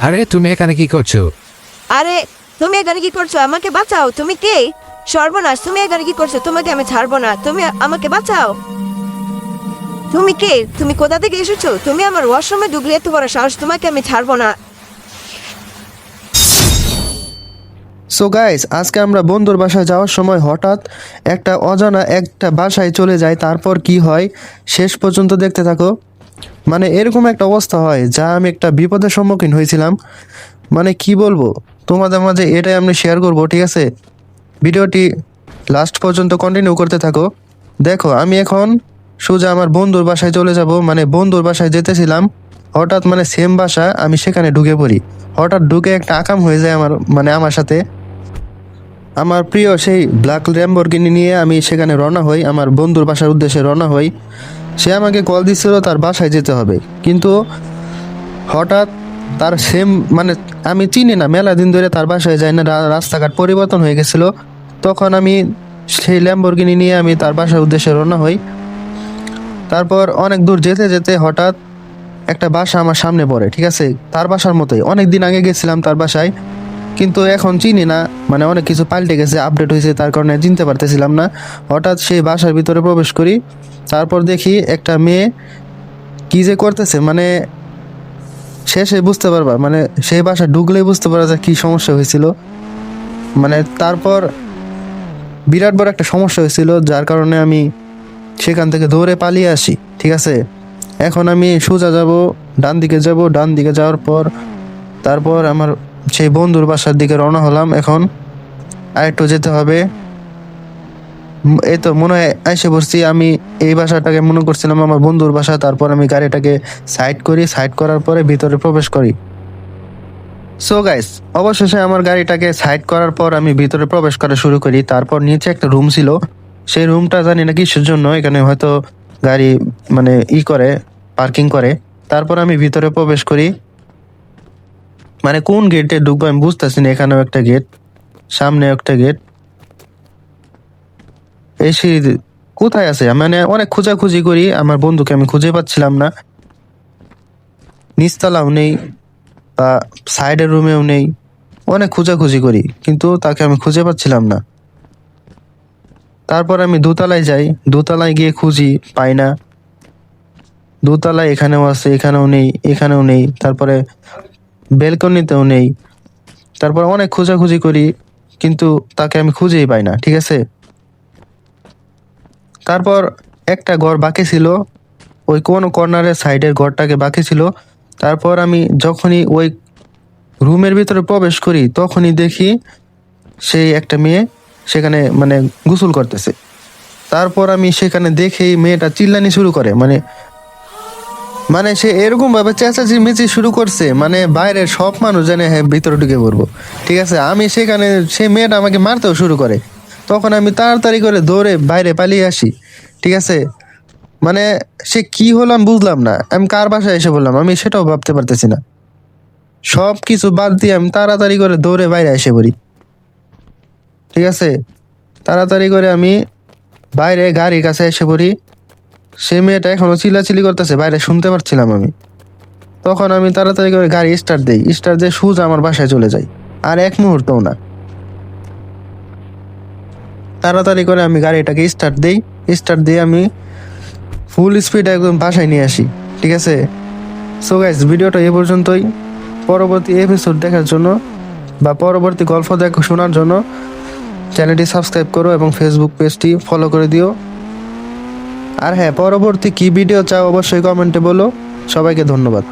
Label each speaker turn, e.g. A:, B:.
A: আরে তুমি এখানে কি করছো?
B: আরে তুমি এখানে কি করছো? আমাকে বাঁচাও। তুমি কে? সর্বনাশ, তুমি এখানে কি করছো? তোমাকে আমি ছাড়বো না। তুমি আমাকে বাঁচাও। তুমি কে? তুমি কোথা থেকে এসেছো? তুমি আমার ওয়াশরুমে ঢুকলে এত বড় সাহস! তোমাকে আমি ছাড়বো না।
C: সো গাইস, আজকে আমরা বন্ধুর বাসায় যাওয়ার সময় হঠাৎ একটা অজানা একটা বাসায় চলে যায়। তারপর কি হয় শেষ পর্যন্ত দেখতে থাকো। মানে এরকম একটা অবস্থা হয় যা আমি একটা বিপদের সম্মুখীন হয়েছিলাম। মানে কি বলবো তোমাদের মাঝে, এটাই আমি শেয়ার করব। ঠিক আছে, ভিডিওটি লাস্ট পর্যন্ত কন্টিনিউ করতে থাকো। দেখো, আমি এখন সোজা আমার বন্ধুর বাসায় চলে যাব। মানে বন্ধুর বাসায় যেতেছিলাম, হঠাৎ মানে সেম বাসা, আমি সেখানে ঢুকে পড়ি। হঠাৎ ঢুকে একটা আকাম হয়ে যায় আমার সাথে। আমার প্রিয় সেই ব্ল্যাক ল্যাম্বরগিনি নিয়ে আমি সেখানে রওনা হই, আমার বন্ধুর বাসার উদ্দেশ্যে রওনা হই। সে আমাকে কল দিচ্ছিল তার বাসায় যেতে হবে, কিন্তু হঠাৎ তার সেম মানে আমি চিনি না, মেলা দিন ধরে তার বাসায় যাই না, রাস্তাঘাট পরিবর্তন হয়ে গেছিল। তখন আমি সেই ল্যাম্বরগিনি নিয়ে আমি তার বাসার উদ্দেশ্যে রওনা হই। তারপর অনেক দূর যেতে যেতে হঠাৎ একটা বাসা আমার সামনে পড়ে। ঠিক আছে, তার বাসার মতোই, অনেক দিন আগে গেছিলাম তার বাসায়, কিন্তু এখন চিনি না, মানে অনেক কিছু পাল্টে গেছে, আপডেট হয়েছে, তার কারণে চিনতে পারতেছিলাম না। হঠাৎ সেই বাসার ভিতরে প্রবেশ করি, তারপর দেখি একটা মেয়ে কি যে করতেছে, মানে শেষে বুঝতে পারবা, মানে সেই বাসা ঢুকলেই বুঝতে পারা যায় কি সমস্যা হয়েছিল। মানে তারপর বিরাট বড় একটা সমস্যা হয়েছিল, যার কারণে আমি সেখান থেকে দৌড়ে পালিয়ে আসি। ঠিক আছে, এখন আমি সোজা যাব, ডান দিকে যাব, ডান দিকে যাওয়ার পর তারপর আমার সেই বন্ধুর বাসার দিকে রওনা হলাম। এখন আরেকটু যেতে হবে। এই তো মনে হয় এসে পড়ছি। আমি এই বাসাটাকে মনে করছিলাম আমার বন্ধুর বাসা। তারপর আমি গাড়িটাকে সাইড করি, সাইড করার পরে ভিতরে প্রবেশ করি। সো গাইস, অবশেষে আমার গাড়িটাকে সাইড করার পর আমি ভিতরে প্রবেশ করা শুরু করি। তারপর নিচে একটা রুম ছিল, সেই রুমটা জানি না কিসের জন্য, এখানে হয়তো গাড়ি মানে করে পার্কিং করে। তারপর আমি ভিতরে প্রবেশ করি। মানে কোন গেটে ঢুকবো আমি বুঝতেছি না। এখানেও একটা গেট, সামনে একটা গেট, এই সিঁড়ি কোথায় আছে? মানে অনেক খোঁজাখুঁজি করি, আমার বন্ধুকে আমি খুঁজে পাচ্ছিলাম না। নিচতলাও নেই বা সাইডের রুমেও নেই, অনেক খোঁজাখুঁজি করি কিন্তু তাকে আমি খুঁজে পাচ্ছিলাম না। তারপর আমি দোতলায় যাই, দোতলায় গিয়ে খুঁজি, পাই না। দোতলায় এখানেও আছে, এখানেও নেই, এখানেও নেই, তারপরে বেলকনিতেও নেই। তারপর অনেক খোঁজাখুঁজি করি কিন্তু তাকে আমি খুঁজেই পাই না। ঠিক আছে, তারপর একটা ঘর বাকি ছিল, ওই কোন কর্নারের সাইডের ঘরটাকে বাকি ছিল। তারপর আমি যখনই ওই রুমের ভিতরে প্রবেশ করি তখনই দেখি সেই একটা মেয়ে সেখানে মানে গোসল করতেছে। তারপর আমি সেখানে দেখেই মেয়েটা চিল্লানি শুরু করে, মানে মানে সে এরকম ভাবে চেঁচাচি মেচি শুরু করছে, মানে বাইরের সব মানুষ জানে হ্যাঁ ভিতরে ঢুকে পড়বো। ঠিক আছে, আমি সেখানে, সেই মেয়েটা আমাকে মারতেও শুরু করে। তখন আমি তাড়াতাড়ি করে দৌড়ে বাইরে পালিয়ে আসি। ঠিক আছে, মানে সে কি হলো আমি বুঝলাম না, আমি কার বাসায় এসে বললাম আমি সেটাও ভাবতে পারতেছি না। সব কিছু বাদ দিয়ে আমি তাড়াতাড়ি করে দৌড়ে বাইরে এসে পড়ি। ঠিক আছে, তাড়াতাড়ি করে আমি বাইরে গাড়ির কাছে এসে পড়ি। সে মেয়েটা এখনো চিল্লাচিল্লি করতেছে, বাইরে শুনতে পাচ্ছিলাম আমি। তখন আমি তাড়াতাড়ি করে গাড়ি স্টার্ট দিই, স্টার্ট দিয়ে সোজা আমার বাসায় চলে যাই, আর এক মুহূর্তও না। তাড়াতাড়ি করে আমি গাড়িটাকে স্টার্ট দিই, স্টার্ট দিয়ে আমি ফুল স্পিড একদম বাসায় নিয়ে আসি। ঠিক আছে, সো গাইস, ভিডিওটা এ পর্যন্তই। পরবর্তী এপিসোড দেখার জন্য বা পরবর্তী গল্প শোনার জন্য চ্যানেলটি সাবস্ক্রাইব করো এবং ফেসবুক পেজটি ফলো করে দিও। আর হ্যাঁ, পরবর্তী কি ভিডিও চাও অবশ্যই কমেন্টে বলো। সবাইকে ধন্যবাদ।